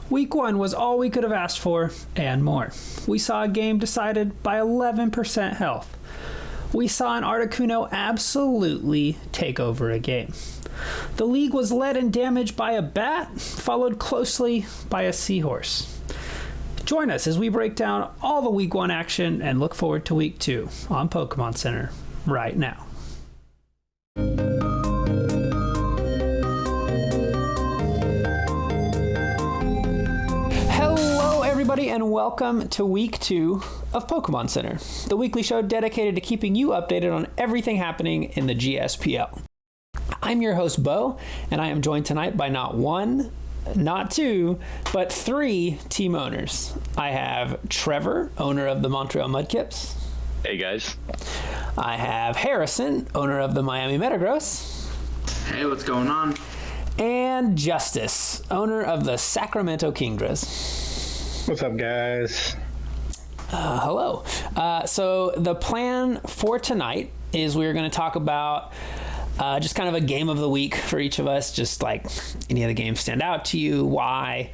Week 1 was all we could have asked for and more. We saw a game decided by 11% health. We saw an Articuno absolutely take over a game. The league was led in damage by a bat, followed closely by a seahorse. Join us as we break down all the Week 1 action and look forward to Week 2 on Pokemon Center right now. Hello, everybody, and welcome to Week 2 of Pokemon Center, the weekly show dedicated to keeping you updated on everything happening in the GSPL. I'm your host, Bo, and I am joined tonight by not one, not two, but three team owners. I have Trevor, owner of the Montreal Mudkips. Hey, guys. I have Harrison, owner of the Miami Metagross. Hey, what's going on? And Justice, owner of the Sacramento Kingdras. What's up, guys? Hello. So the plan for tonight is we're going to talk about just kind of a game of the week for each of us, just like any of the games stand out to you, why.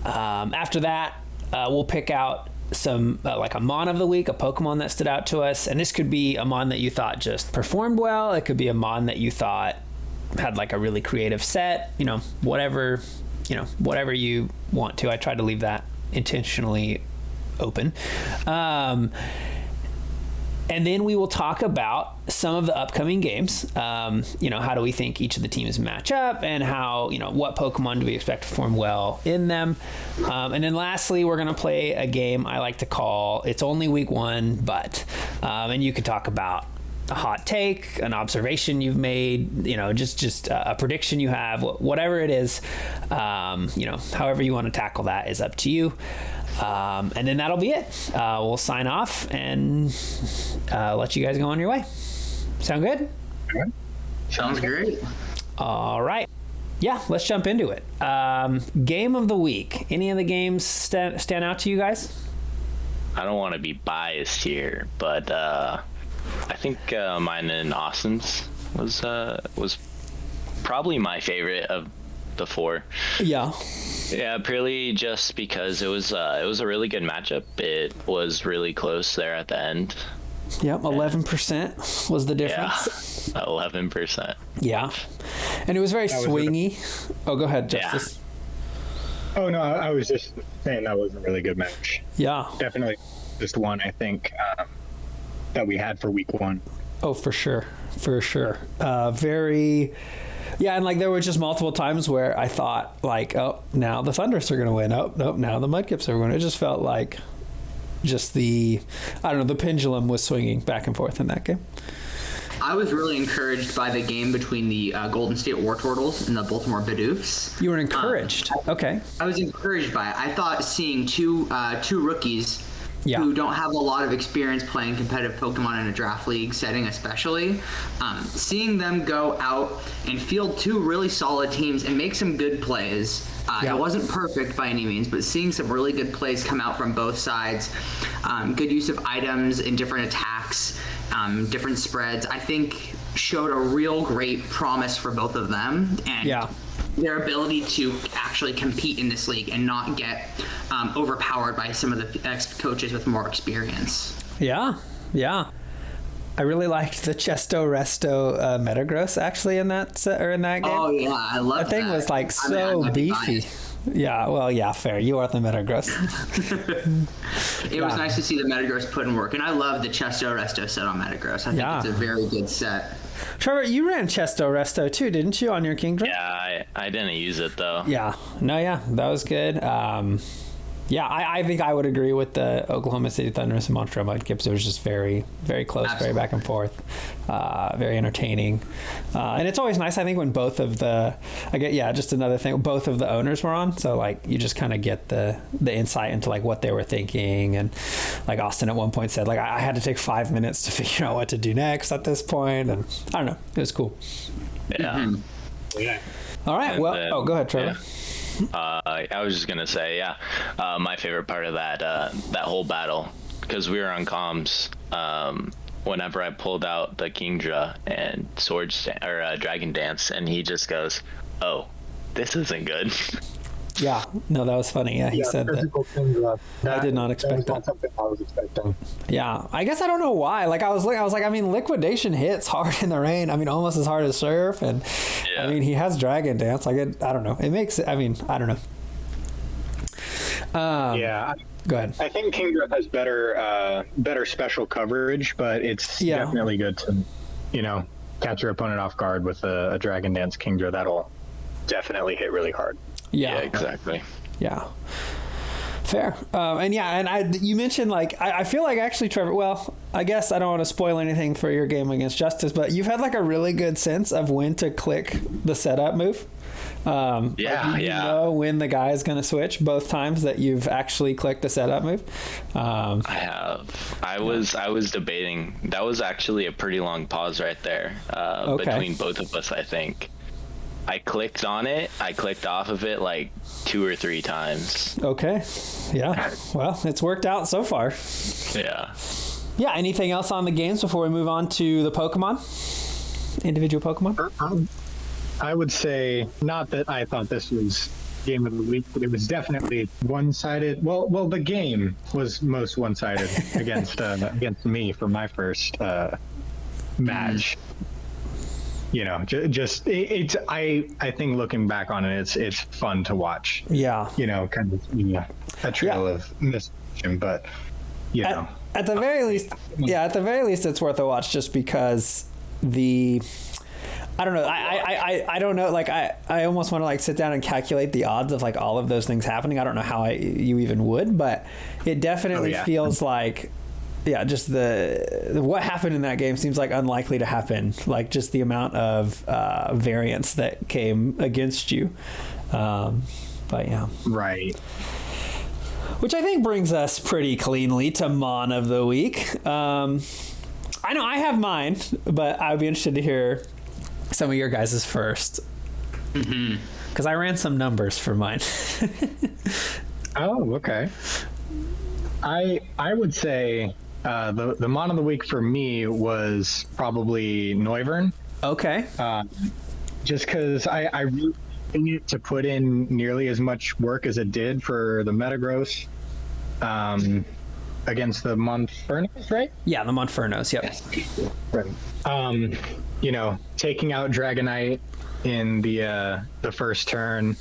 After that, we'll pick out some like a Mon of the week, a Pokemon that stood out to us. And this could be a Mon that you thought just performed well. It could be a Mon that you thought had like a really creative set, whatever you want to. I tried to leave that intentionally open. And then we will talk about some of the upcoming games. How do we think each of the teams match up, and how, what Pokemon do we expect to perform well in them? And then lastly, we're going to play a game I like to call It's Only Week 1, but, and you could talk about a hot take, an observation you've made, just a prediction you have, whatever it is, however you want to tackle that is up to you. And then that'll be it. We'll sign off and let you guys go on your way. Sound good? Sounds great. All right. Yeah, let's jump into it. Game of the week. Any of the games stand out to you guys? I don't want to be biased here, but I think mine and Austin's was probably my favorite of the four. Yeah. Yeah, purely just because it was a really good matchup. It was really close there at the end. Yep, 11% was the difference. Yeah, 11%. Yeah, and it was very swingy. Oh, go ahead, Justice. Yeah. Oh no, I was just saying that was a really good match. Yeah, definitely just one I think that we had for Week 1. Oh, for sure. Very. Yeah, and like there were just multiple times where I thought like, oh, now the Thunders are going to win. Oh, nope, now the Mudkips are going to win. It just felt like the pendulum was swinging back and forth in that game. I was really encouraged by the game between the Golden State Wartortles and the Baltimore Bidoofs. You were encouraged? Okay. I was encouraged by it. I thought seeing two rookies who don't have a lot of experience playing competitive Pokemon in a draft league setting especially, seeing them go out and field two really solid teams and make some good plays. It wasn't perfect by any means, but seeing some really good plays come out from both sides, good use of items in different attacks, different spreads, I think showed a real great promise for both of them. And their ability to actually compete in this league and not get overpowered by some of the ex-coaches with more experience. Yeah. I really liked the Chesto Resto Metagross actually in that game. Oh yeah, I love that. That thing was like beefy. Yeah, well, yeah, fair. You are the Metagross. It was nice to see the Metagross put in work, and I love the Chesto Resto set on Metagross. I think it's a very good set. Trevor, you ran Chesto Resto too, didn't you, on your Kingdom? Yeah, I didn't use it though. Yeah, that was good. I think I would agree with the Oklahoma City Thunders and Montreal Mudkips. It was just very, very close, very back and forth, very entertaining. And it's always nice, I think, when both of just another thing, both of the owners were on. So, like, you just kind of get the insight into, like, what they were thinking. And, like, Austin at one point said, like, I had to take 5 minutes to figure out what to do next at this point. And I don't know. It was cool. Yeah. Mm-hmm. Yeah. All right. Go ahead, Trevor. Yeah. I was just gonna say, my favorite part of that whole battle, because we were on comms. Whenever I pulled out the Kingdra and Dragon Dance, and he just goes, "Oh, this isn't good." Yeah, no, that was funny. Yeah, he said that. I did not expect that. Not something I was expecting. Yeah, I guess I don't know why. Like I was like, I mean, liquidation hits hard in the rain. I mean, almost as hard as surf, and I mean, he has dragon dance. Like I don't know. It makes. I mean, I don't know. Yeah. Go ahead. I think Kingdra has better special coverage, but it's definitely good to, catch your opponent off guard with a Dragon Dance Kingdra. That'll definitely hit really hard. Yeah, exactly. Yeah. Fair. You mentioned like, I feel like actually, Trevor, well, I guess I don't want to spoil anything for your game against Justice, but you've had like a really good sense of when to click the setup move. You know when the guy is going to switch both times that you've actually clicked the setup move. I have. I was debating. That was actually a pretty long pause right there between both of us, I think. I clicked on it. I clicked off of it like 2 or 3 times. Okay. Yeah. Well, it's worked out so far. Yeah. Yeah. Anything else on the games before we move on to the Pokemon? Individual Pokemon? I would say, not that I thought this was game of the week, but it was definitely one-sided. Well, the game was most one-sided against me for my first match. I think looking back on it, it's fun to watch. Yeah. Kind of a trail of misfortune, but at the very least, it's worth a watch just because I don't know. I don't know. Like I almost want to like sit down and calculate the odds of like all of those things happening. I don't know how you even would, but it definitely feels like, just what happened in that game seems like unlikely to happen. Like just the amount of variance that came against you. But yeah. Right. Which I think brings us pretty cleanly to Mon of the Week. I know I have mine, but I'd be interested to hear some of your guys' first. Because I ran some numbers for mine. Oh, okay. I would say the Mon of the Week for me was probably Noivern. Okay. Just because I really didn't to put in nearly as much work as it did for the Metagross against the Monfernos, right? Yeah, the Monfernos, yep. Right. Taking out Dragonite in the first turn,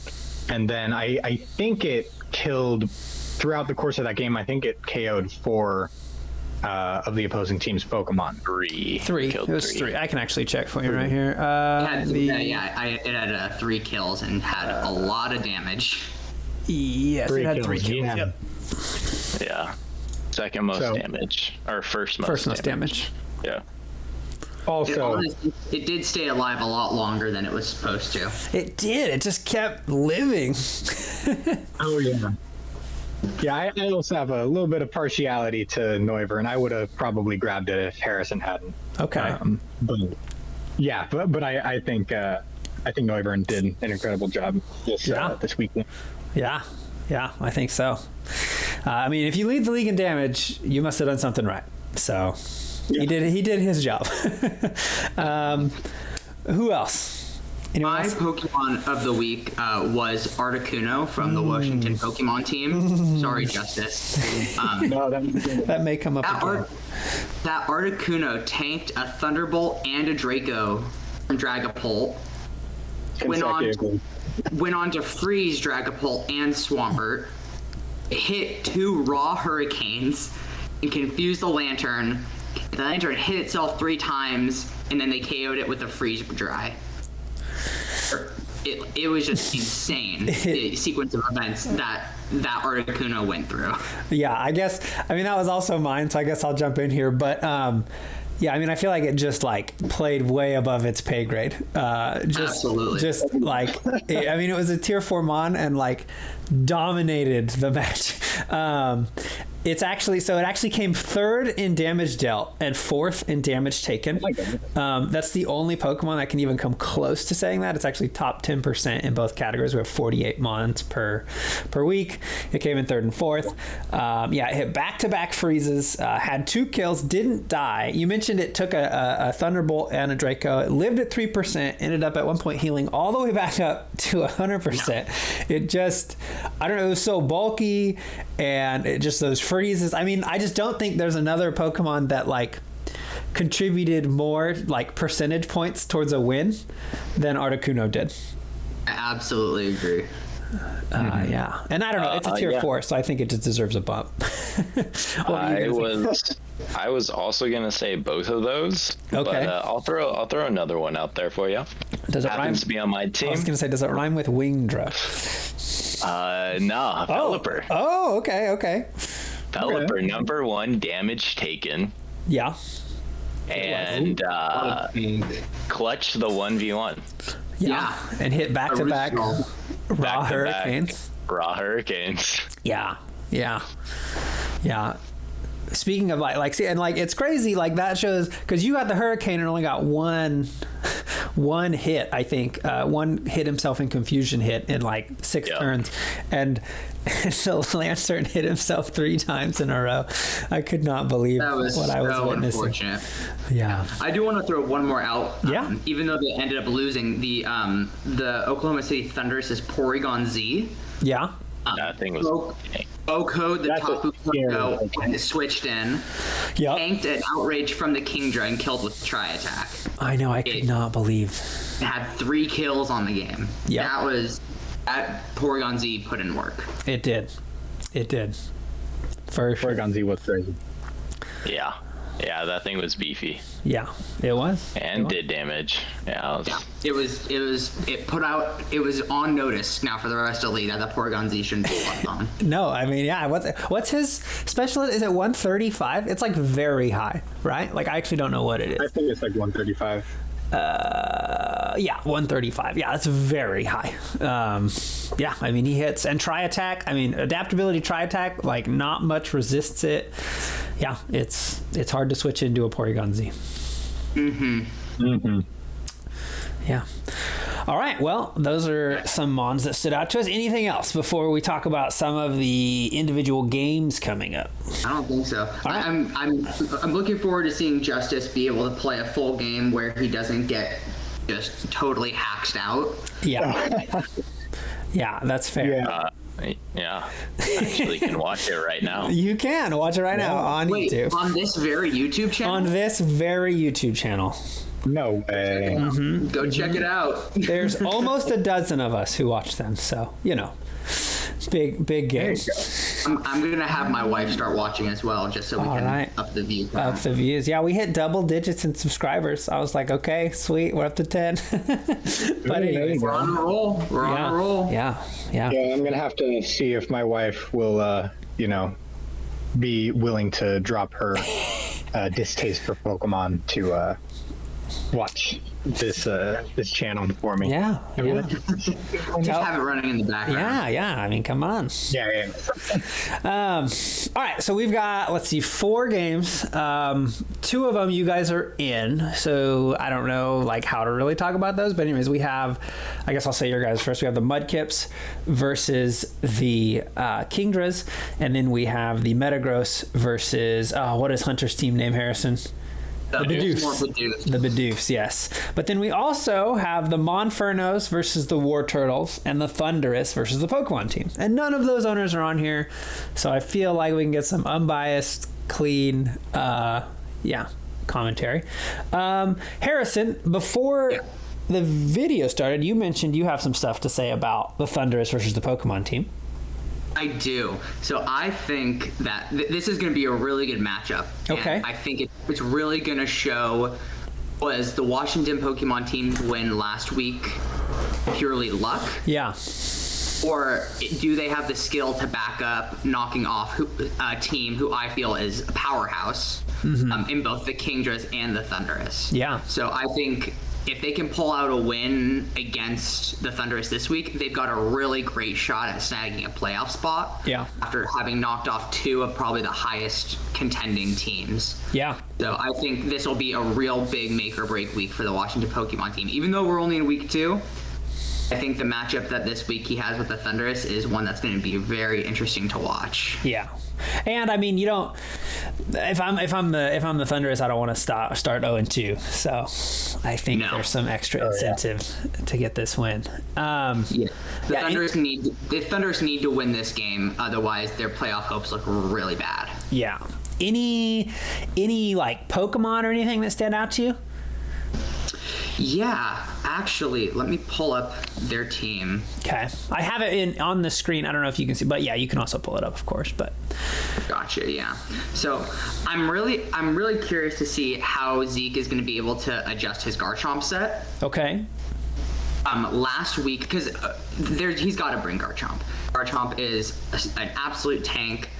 and then I think it killed throughout the course of that game. I think it KO'd 4 of the opposing team's Pokemon. 3. It was 3. I can actually check for you right here. It had 3 kills and had a lot of damage. Yes, it had 3 kills. Yeah. Yep. Yeah. Second most damage, or first most damage. Yeah. Also, it did stay alive a lot longer than it was supposed to. It did. It just kept living. Oh yeah. Yeah, I also have a little bit of partiality to Noivern, and I would have probably grabbed it if Harrison hadn't. Okay. But I think Noivern did an incredible job this weekend. Yeah, I think so. I mean, if you lead the league in damage, you must have done something right. So he did his job. Who else? My Pokemon of the week was Articuno from the Washington Pokemon team. Sorry, Justice. No, that may come up again. That Articuno tanked a Thunderbolt and a Draco from Dragapult. Went on to freeze Dragapult and Swampert. Hit 2 raw Hurricanes and confused the Lantern. The Lantern hit itself 3 times, and then they KO'd it with a freeze dry. It was just insane, the sequence of events that Articuno went through. Yeah, that was also mine, so I guess I'll jump in here. But I feel like it just like played way above its pay grade. Absolutely. Just like, it was a tier 4 Mon and like dominated the match. It actually came third in damage dealt and fourth in damage taken. That's the only Pokemon that can even come close to saying that. It's actually top 10% in both categories. We have 48 Mons per week. It came in third and fourth. It hit back-to-back freezes, had 2 kills, didn't die. You mentioned it took a Thunderbolt and a Draco. It lived at 3%, ended up at one point healing all the way back up to 100%. It just, I don't know, it was so bulky, and it just those freezes. I mean, I just don't think there's another Pokemon that like contributed more like percentage points towards a win than Articuno did. I absolutely agree. Yeah, and I don't know, it's a tier 4, so I think it just deserves a bump. I was also gonna say both of those. Okay, but I'll throw another one out there for you. Does it happens rhyme? to be on my team? I was gonna say, does it rhyme with Wingdra? No, Pelipper. Oh, okay. Pelipper, number 1 damage taken. Yeah. And clutch the 1v1. Yeah, and hit back-to-back raw hurricanes. Raw hurricanes. Yeah. Speaking of see, and it's crazy, like that shows, because you got the hurricane and only got one hit, I think. One hit himself in confusion hit in 6 turns, and so Lancern hit himself 3 times in a row. I could not believe what I was witnessing. Unfortunate. Yeah. I do want to throw one more out. Yeah. Even though they ended up losing, the Oklahoma City Thunder's Porygon Z. Yeah. That thing was Oko, the Tapu Koko, switched in, tanked an Outrage from the Kingdra and killed with Tri-Attack. I know, I could not believe. It had 3 kills on the game. Yeah. That Porygon Z put in work. It did. For sure. Porygon Z was crazy. Yeah, that thing was beefy. Yeah, it was. And did damage. It was on notice now for the rest of the league that the Porygon Z shouldn't be left on. No, I mean, yeah. What's his special? Is it 135? It's very high, right? I actually don't know what it is. I think it's 135. 135. Yeah, that's very high. I mean, he hits and Tri-Attack. I mean, adaptability Tri-Attack, not much resists it. Yeah, it's hard to switch into a Porygon Z. Yeah. All right. Well, those are some Mons that stood out to us. Anything else before we talk about some of the individual games coming up? I don't think so. Right. I'm looking forward to seeing Justice be able to play a full game where he doesn't get just totally hacked out. Yeah. Yeah, that's fair. Actually can watch it right now. You can watch it right now on YouTube. On this very YouTube channel? On this very YouTube channel. No way. Go check it out. There's almost a dozen of us who watch them, so big games. I'm gonna have my wife start watching as well, just so we can up the views. Up the views. Yeah, we hit double digits in subscribers. I was like, okay, sweet, we're up to 10. But anyways, we're on a roll. We're on a roll. Yeah. I'm gonna have to see if my wife will, be willing to drop her distaste for Pokemon to watch this channel for me. Yeah. Just have it running in the background. Yeah. I mean, come on. Yeah. All right, so we've got 4 games. 2 of them you guys are in, so I don't know how to really talk about those. But anyways, we have, I guess I'll say your guys first. We have the Mudkips versus the Kingdras, and then we have the Metagross versus what is Hunter's team name, Harrison? The Bidoofs, yes. But then we also have the Monfernos versus the War Turtles and the Thundurus versus the Pokemon team. And none of those owners are on here, so I feel like we can get some unbiased, clean, commentary. Harrison, before the video started, you mentioned you have some stuff to say about the Thundurus versus the Pokemon team. I do. So I think that this is going to be a really good matchup. Okay. And I think it's really going to show, was the Washington Pokemon team's win last week purely luck? Yeah. Or do they have the skill to back up knocking off a team who I feel is a powerhouse in both the Kingdras and the Thundurus? Yeah. So I think if they can pull out a win against the Thunderous this week, they've got a really great shot at snagging a playoff spot. Yeah. After having knocked off two of probably the highest contending teams. Yeah. So I think this will be a real big make or break week for the Washington Pokemon team. Even though we're only in week 2, I think the matchup that this week he has with the Thunderous is one that's going to be very interesting to watch. Yeah. And I mean, you don't. If I'm the Thunderous, I don't want to start 0-2. So I think there's some extra incentive to get this win. The Thunderous need to win this game, otherwise their playoff hopes look really bad. Yeah. Any like Pokemon or anything that stand out to you? Yeah, actually, let me pull up their team. Okay, I have it on the screen. I don't know if you can see, but yeah, you can also pull it up, of course. But gotcha. Yeah. So I'm really curious to see how Zeke is going to be able to adjust his Garchomp set. Okay. Last week, because he's got to bring Garchomp. Garchomp is an absolute tank.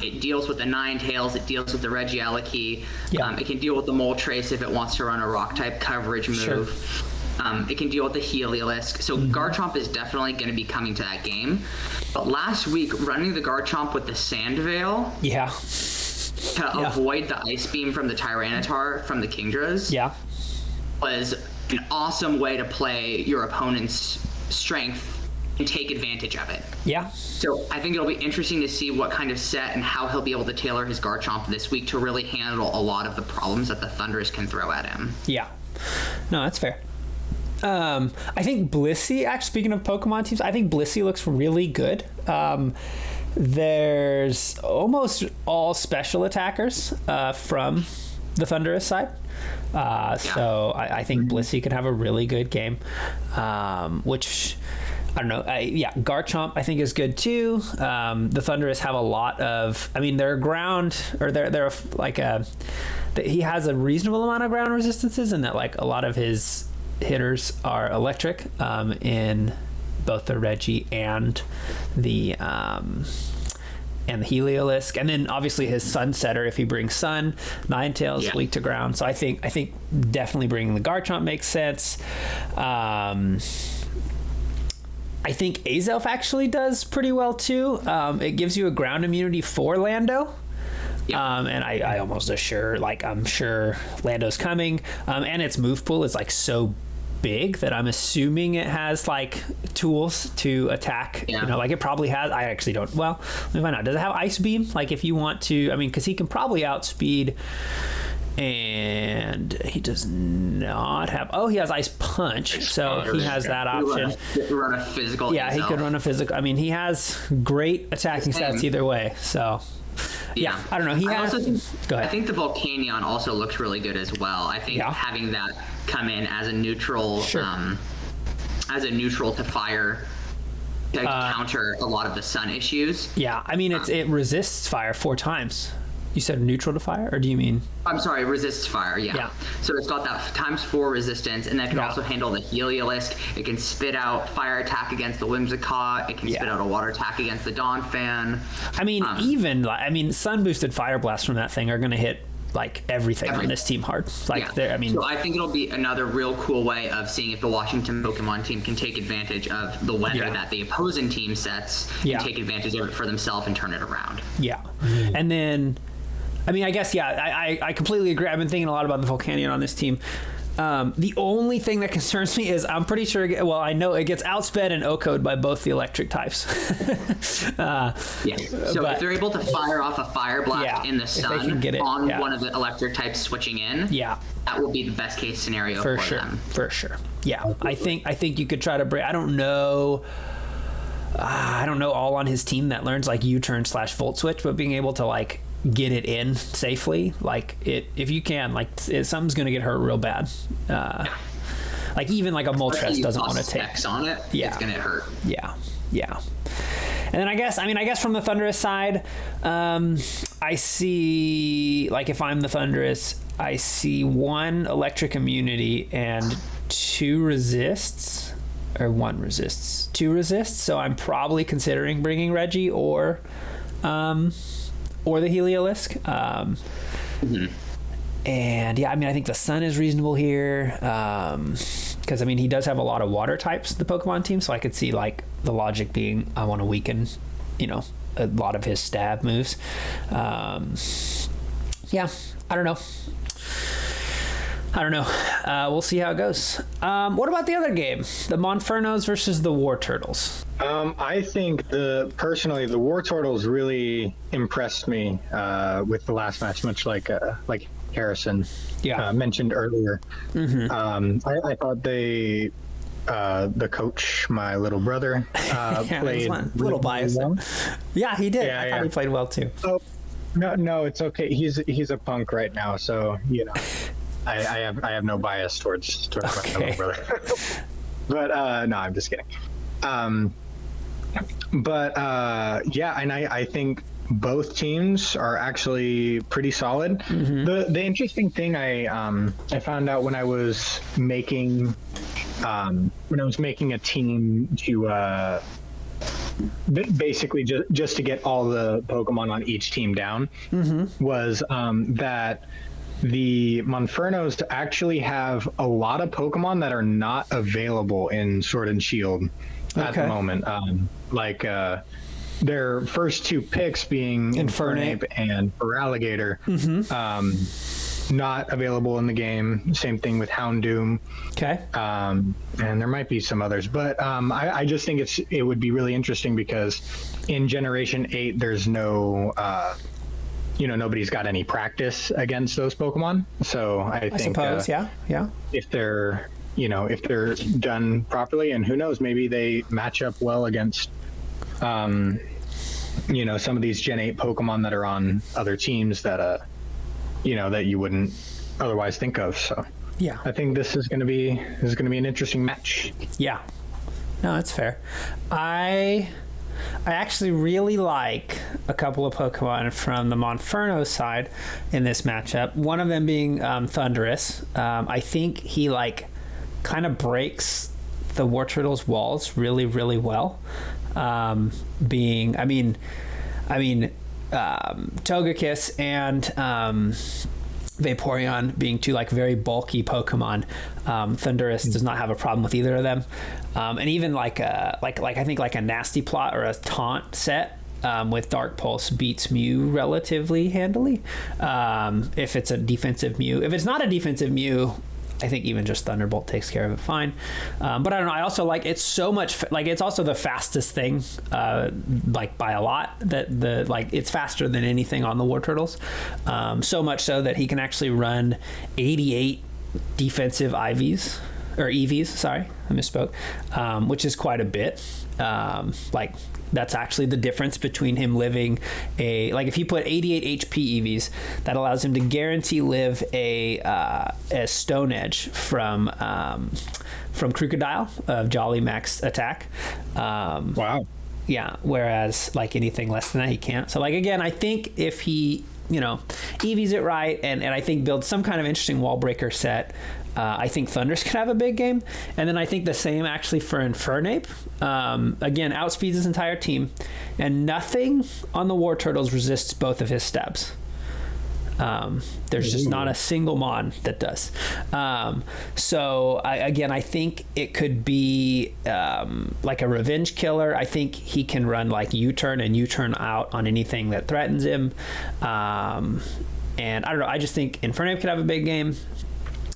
It deals with the Ninetales, it deals with the Regieleki, it can deal with the Moltres if it wants to run a rock-type coverage move. Sure. It can deal with the Heliolisk. So Garchomp is definitely going to be coming to that game. But last week, running the Garchomp with the Sand Veil to avoid the Ice Beam from the Tyranitar from the Kingdras was an awesome way to play your opponent's strength and take advantage of it. Yeah. So I think it'll be interesting to see what kind of set and how he'll be able to tailor his Garchomp this week to really handle a lot of the problems that the Thunderous can throw at him. Yeah. No, that's fair. I think Blissey, actually, speaking of Pokemon teams, I think Blissey looks really good. There's almost all special attackers from the Thunderous side. So I think Blissey could have a really good game, which... I don't know. Garchomp I think is good too. The Thunderous have a lot of. I mean, their ground or they're like he has a reasonable amount of ground resistances, and that like a lot of his hitters are electric in both the Reggie and the Heliolisk, and then obviously his Sunsetter if he brings Sun. Ninetales weak to ground, so I think definitely bringing the Garchomp makes sense. I think Azelf actually does pretty well too. It gives you a ground immunity for Lando. And I almost I'm sure Lando's coming. And its move pool is like so big that I'm assuming it has like tools to attack. You know, like it probably has. I actually don't. Well, let me find out. Does it have Ice Beam? Like if you want to, I mean, because he can probably outspeed. And he does not have. Oh, he has Ice Punch, so he has that option. He could run a physical. Yeah, he could run a physical. I mean, he has great attacking stats either way. So, I don't know. Go ahead. I think the Volcanion also looks really good as well. I think having that come in as a neutral, to fire. To counter a lot of the sun issues. Yeah, I mean it resists fire 4 times. You said neutral to fire, or do you mean? I'm sorry, resists fire, yeah. So it's got that ×4 resistance, and that can also handle the Heliolisk. It can spit out fire attack against the Whimsicott. It can spit out a water attack against the Donphan. I mean, sun boosted Fire Blast from that thing are going to hit like everything on this team hard. So I think it'll be another real cool way of seeing if the Washington Pokemon team can take advantage of the weather that the opposing team sets and take advantage of it for themselves and turn it around. Yeah. And then I mean, I guess, I completely agree. I've been thinking a lot about the Volcanion on this team. The only thing that concerns me is I'm pretty sure, I know it gets outsped and O-code by both the electric types. So if they're able to fire off a Fire Blast in the sun on one of the electric types switching in, that will be the best case scenario for them. For sure. Yeah, I think you could try to break. I don't know all on his team that learns like U-turn / Volt Switch, but being able to like get it in safely, like if you can, like something's gonna get hurt real bad. Like even like a Moltres doesn't want to take X on it. It's gonna hurt. Yeah. And then I guess from the Thunderous side, I see, like if I'm the Thunderous, I see 1 electric immunity and 2 resists, or 1 resists, 2 resists. So I'm probably considering bringing Reggie or the Heliolisk. And yeah, I mean, I think the sun is reasonable here. Because I mean, he does have a lot of water types, the Pokemon team. So I could see like the logic being, I want to weaken, a lot of his stab moves. Yeah, I don't know. We'll see how it goes. What about the other game? The Monfernos versus the War Turtles. I think personally the War Turtles really impressed me with the last match, much like Harrison mentioned earlier. I thought the coach, my little brother, played a little biased. Well. Yeah, he did. I thought he played well too. Oh, no, it's okay. He's a punk right now, so I have no bias towards my little brother. But no, I'm just kidding. And I think both teams are actually pretty solid. The interesting thing I found out when I was making a team to basically just to get all the Pokemon on each team down was that the Monfernos actually have a lot of Pokemon that are not available in Sword and Shield at the moment. Their first two picks being Infernape and Feraligatr, not available in the game. Same thing with Houndoom. Okay. And there might be some others, but I just think it would be really interesting because in Generation 8, there's no... nobody's got any practice against those Pokemon. So I think, suppose, if they're done properly, and who knows, maybe they match up well against, some of these Gen 8 Pokemon that are on other teams that, that you wouldn't otherwise think of. So yeah, I think this is going to be an interesting match. Yeah, no, that's fair. I actually really like a couple of Pokemon from the Monferno side in this matchup. One of them being Thundurus. I think he kind of breaks the War Turtles' walls really, really well. Togekiss and Vaporeon being two very bulky Pokemon. Thundurus does not have a problem with either of them. And even I think a Nasty Plot or a Taunt set with Dark Pulse beats Mew relatively handily. If it's a defensive Mew. If it's not a defensive Mew, I think even just Thunderbolt takes care of it fine. But I don't know. I also it's so much it's also the fastest thing, by a lot. That it's faster than anything on the War Turtles. So much so that he can actually run 88 defensive EVs. Sorry, I misspoke. Which is quite a bit. That's actually the difference between him living if he put 88 HP EVs, that allows him to guarantee live a Stone Edge from Crocodile of Jolly Max attack. Wow. Yeah, whereas anything less than that he can't. So again, I think if he EVs it right and I think builds some kind of interesting wall breaker set, I think Thundurus could have a big game. And then I think the same actually for Infernape. Again, outspeeds his entire team, and nothing on the War Turtles resists both of his stabs. There's just not a single Mon that does. So I think it could be a revenge killer. I think he can run U-turn and U-turn out on anything that threatens him. And I don't know. I just think Infernape could have a big game.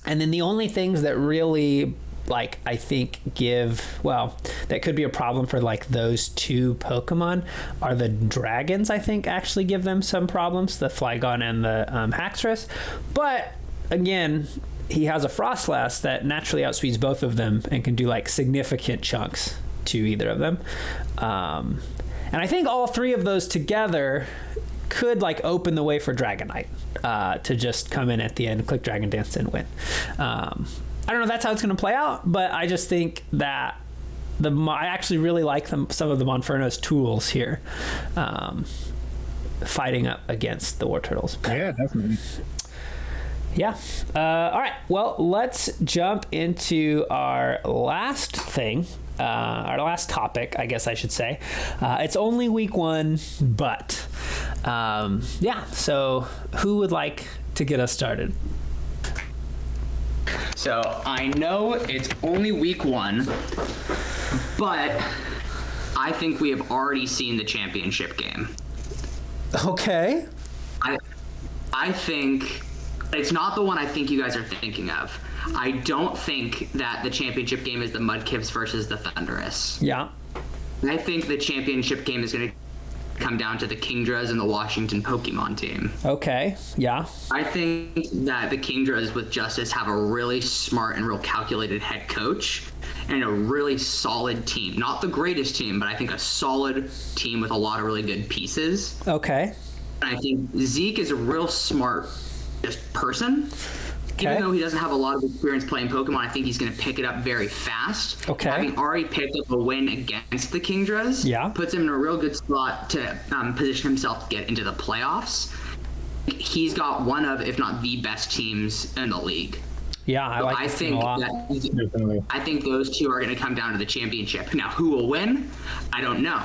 And then the only things that really I think that could be a problem for those two Pokemon are the dragons. I think actually give them some problems, the Flygon and the Haxorus. But again, he has a Frostlass that naturally outspeeds both of them and can do significant chunks to either of them. And I think all three of those together could open the way for Dragonite to just come in at the end, click Dragon Dance, and win. I don't know if that's how it's going to play out, but I just think that I actually really like some of the Monferno's tools here, fighting up against the War Turtles. Yeah, definitely. Yeah. All right. Well, let's jump into our last thing. Our last topic, I guess I should say. It's only week 1, but so who would like to get us started? So I know it's only week 1, but I think we have already seen the championship game. Okay. I think it's not the one I think you guys are thinking of. I don't think that the championship game is the Mudkips versus the Thunderous. Yeah. I think the championship game is going to come down to the Kingdras and the Washington Pokemon team. Okay. Yeah. I think that the Kingdras with Justice have a really smart and real calculated head coach and a really solid team. Not the greatest team, but I think a solid team with a lot of really good pieces. Okay. And I think Zeke is a real smart just person. Okay. Even though he doesn't have a lot of experience playing Pokemon, I think he's going to pick it up very fast. Okay. Having already picked up a win against the Kingdras, puts him in a real good spot to position himself to get into the playoffs. He's got one of, if not the best teams in the league. Yeah, I think I think those two are going to come down to the championship. Now, who will win? I don't know.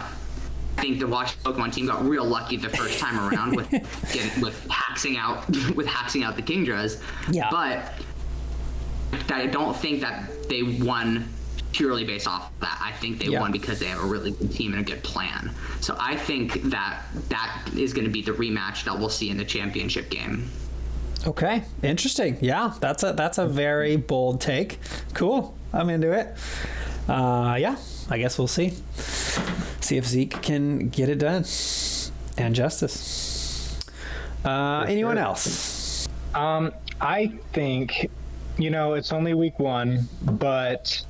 I think the Washington Pokemon team got real lucky the first time around with haxing out the Kingdras. Yeah. But I don't think that they won purely based off that. I think they won because they have a really good team and a good plan. So I think that is going to be the rematch that we'll see in the championship game. Okay, interesting. Yeah, that's a very bold take. Cool, I'm into it. Yeah, I guess we'll see if Zeke can get it done. And Justice. Anyone else? I think, it's only week 1, but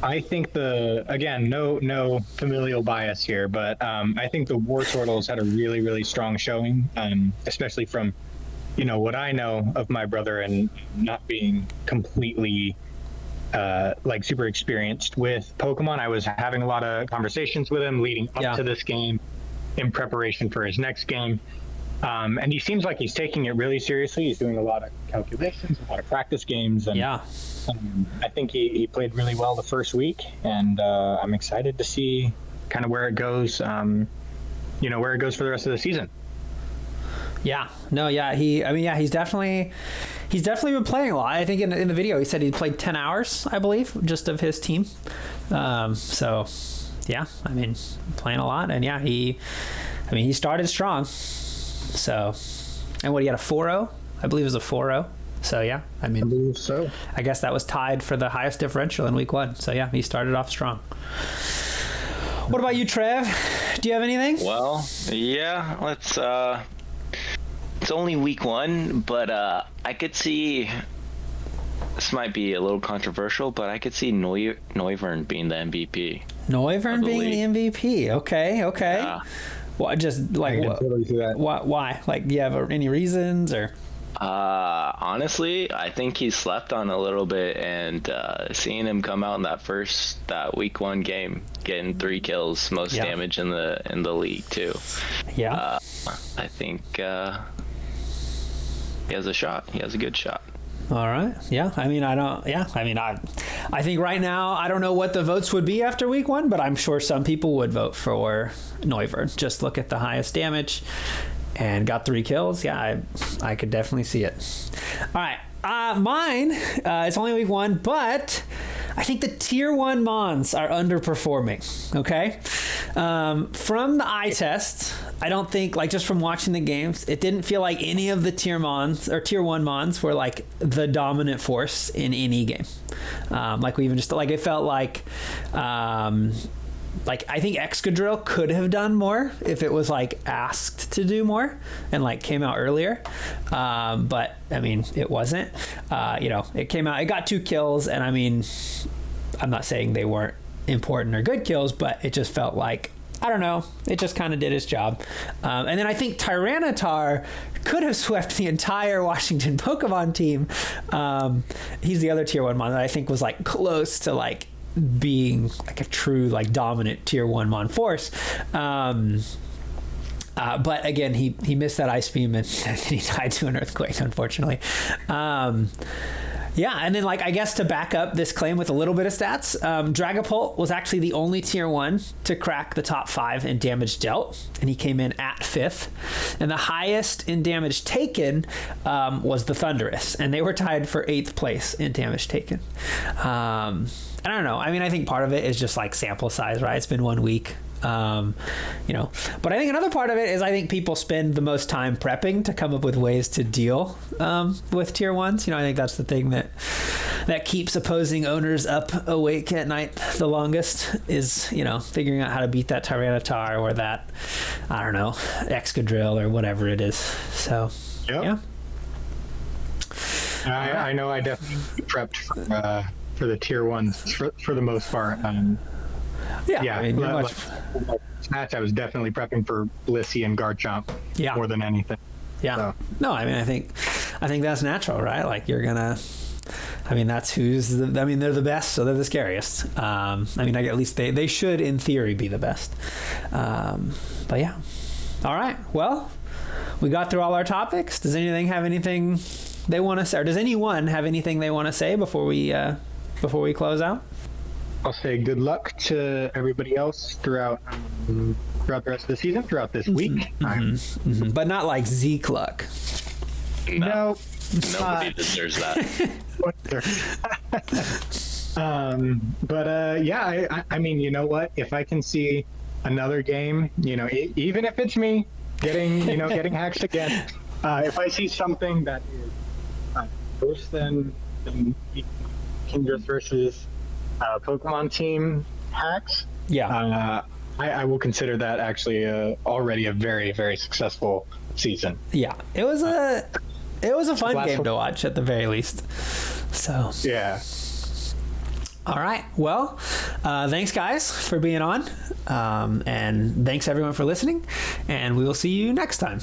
I think no familial bias here, but I think the War Turtles had a really, really strong showing, especially from what I know of my brother and not being completely super experienced with Pokemon. I was having a lot of conversations with him leading up to this game in preparation for his next game. And he seems like he's taking it really seriously. He's doing a lot of calculations, a lot of practice games. And I think he played really well the first week, and I'm excited to see kind of where it goes, where it goes for the rest of the season. Yeah, no, yeah, he's definitely been playing a lot. I think in the video he said he played 10 hours, I believe, just of his team. So yeah, playing a lot, and yeah, he started strong. So, and what, he had a 4.0? I believe it was a 4.0. So yeah, I believe so. I guess that was tied for the highest differential in week 1. So yeah, he started off strong. What about you, Trev? Do you have anything? Well, yeah, let's it's only week 1, but I could see, this might be a little controversial, but I could see Noivern being the MVP. Noivern being the MVP. Okay. Yeah. Well, just like why? Like, do you have any reasons or? Honestly, I think he slept on a little bit, and seeing him come out in that week 1 game, getting 3 kills, most damage in the league too. Yeah. I think he has a shot. He has a good shot. All right. Yeah. I think right now, I don't know what the votes would be after week 1, but I'm sure some people would vote for Noivern. Just look at the highest damage and got 3 kills. Yeah, I could definitely see it. All right. Mine, it's only week 1, but I think the tier 1 Mons are underperforming. Okay. From the eye test, I don't think, just from watching the games, it didn't feel like any of the tier 1 Mons were like the dominant force in any game. It felt like, I think Excadrill could have done more if it was asked to do more and came out earlier. But it wasn't. It came out, it got 2 kills, and I'm not saying they weren't important or good kills, but it just felt like, I don't know, it just kind of did its job. And then I think Tyranitar could have swept the entire Washington Pokemon team. He's the other tier 1 mon that I think was close to being a true dominant tier 1 mon force. But again, he missed that ice beam and he died to an earthquake, unfortunately. Yeah, and then I guess to back up this claim with a little bit of stats, Dragapult was actually the only tier 1 to crack the top 5 in damage dealt, and he came in at 5th. And the highest in damage taken was the Thunderous, and they were tied for 8th place in damage taken. I don't know. I mean, I think part of it is just sample size, right? It's been 1 week. But I think another part of it is I think people spend the most time prepping to come up with ways to deal with tier 1s. I think that's the thing that keeps opposing owners up awake at night the longest is, figuring out how to beat that Tyranitar or that, I don't know, Excadrill or whatever it is. So, yep. Yeah. I know I definitely prepped for the tier 1s for the most part. Yeah, I mean, match, I was definitely prepping for Blissey and Garchomp more than anything. Yeah. So. No, I mean, I think that's natural, right? You're gonna. I mean, that's they're the best, so they're the scariest. At least they should, in theory, be the best. But yeah. All right. Well, we got through all our topics. Does anything have anything they want to say, or does anyone have anything they want to say before we close out? I'll say good luck to everybody else throughout the rest of the season, throughout this week. But not Zeke luck. No. Nobody deserves that. I mean, you know what? If I can see another game, even if it's me getting hacked again, if I see something that is worse than Kindred versus Pokemon team hacks, I will consider that actually already a very, very successful season. Yeah, it was a fun game to watch at the very least. So yeah. All right. Well, thanks guys for being on, and thanks everyone for listening, and we will see you next time.